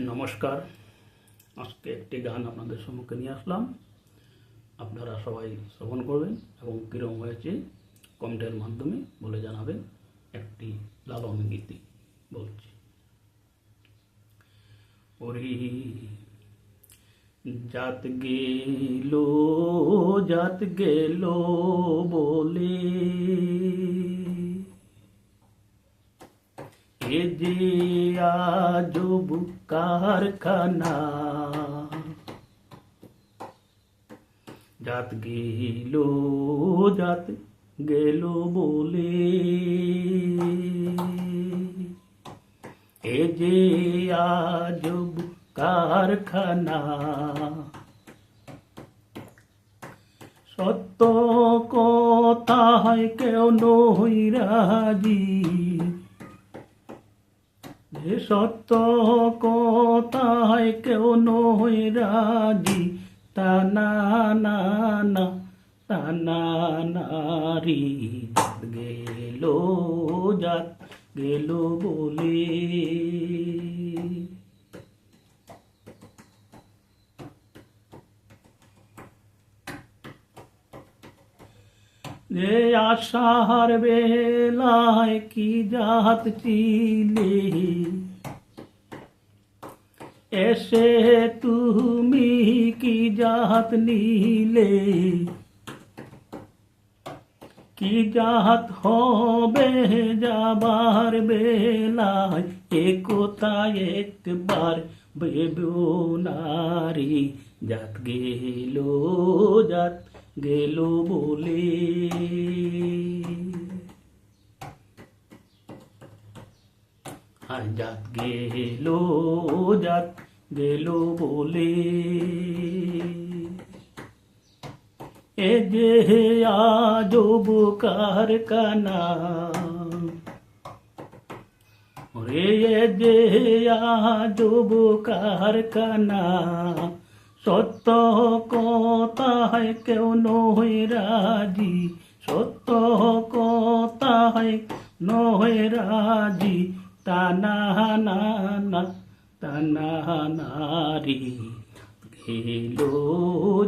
নমস্কার। আজকে একটি গান আপনাদের সম্মুখে নিয়ে আসলাম। আপনারা সবাই শ্রবণ করবেন এবং কীরকম হয়েছে কমেন্টের মাধ্যমে বলে জানাবেন। একটি লালন গীতি বলছি। ওরে জাত গেল বলে এ যে আজব কারখানা, জাত গেল বলে এ যে আজব কারখানা, সত্য কথায় কেউ নই রাজি, সত্য কথায় কেউ নই রাজি, তা না না না তা না নারী, জাত গেল বলে যে আশার বেলায় কি জাত ছিলে, এসে তুমি কি জাত নিলে, কি জাত হবে যাবার বেলায় এ কোথায় একবার ভেবো নারী, জাত গেল বলে জাত গেল বলে এ যে আজব কারখানা, ওরে এ যে আজব কারখানা, সত্য কথায় কেউ নই রাজি, সত্য কথায় নই রাজি, তা না না না তা না নারী,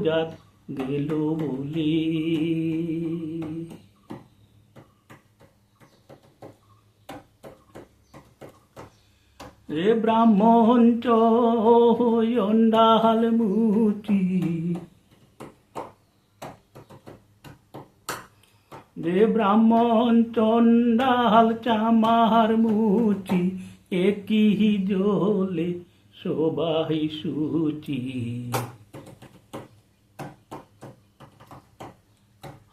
জাত গেল বলে রে ব্রাহ্মণ চন্ডাল মুচি, রে ব্রাহ্মণ চন্ডাল চামার মুচি, একই জলে সবাই সুচি,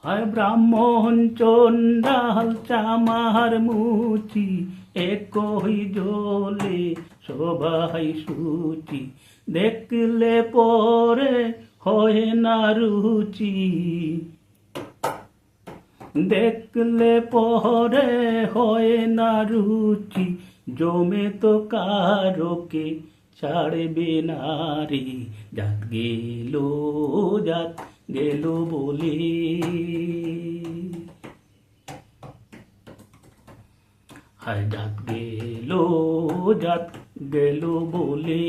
হায় ব্রাহ্মণ চন্ডাল চামার মুচি, একই জলে সবাই সুচি, দেখলে পরে হয় না রুচি, দেখলে পরে হয় না রুচি, জমে তো কারোকে ছাড়বে নারী, জাত গেল বলে হায় জাত গেল বলে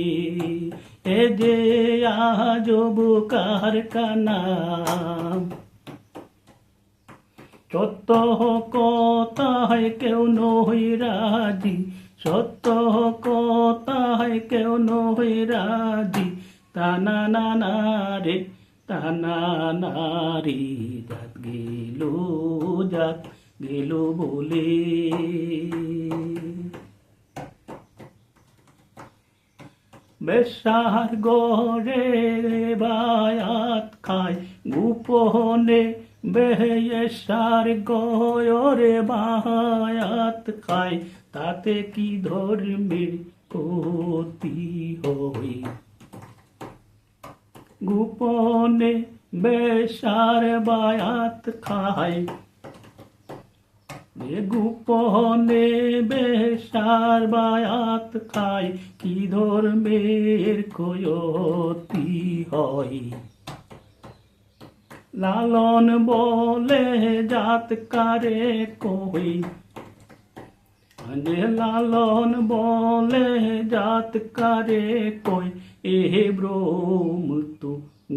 এ যে আজব কারখানা, সত্য কথায় কেউ নই রাজি, সত্য কথায় কেউ নই রাজি, তা না না না রে তা না নারী, জাত গেল বলে বেশার গড়ে বায়াত খায় গোপনে, বেহেশার গড়ে বায়াত খায়, তাতে কি ধর্মের ক্ষতি হয়, গোপনে বেশার বায়াত খায়, গোপনে বেশার বায়াত খায়, কি ধর্মের ক্ষতি হয়, লালন বলে জাত কারে কই, যে লালন বলে জাত কারে কই, এ ব্রহ্ম তো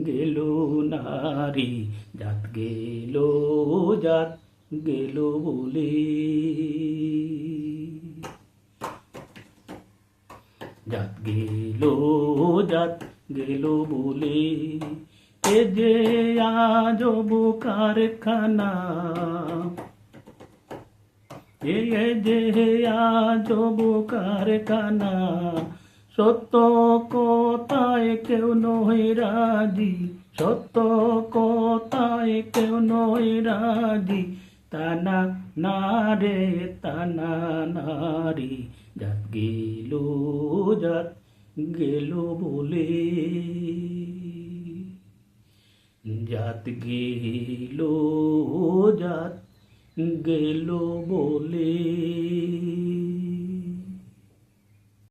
গেল নারী, জাত গেল বলে। জাত গেল বলে, এ যে আজব কারখানা, এ যে আজব কারখানা, সত্য কথায় কেউ নয় রাজি, সত্য কথায় কেউ নয় রাজি, তানা না রে তানা নারী, জাত গেল বলে। জাত গেল বলে।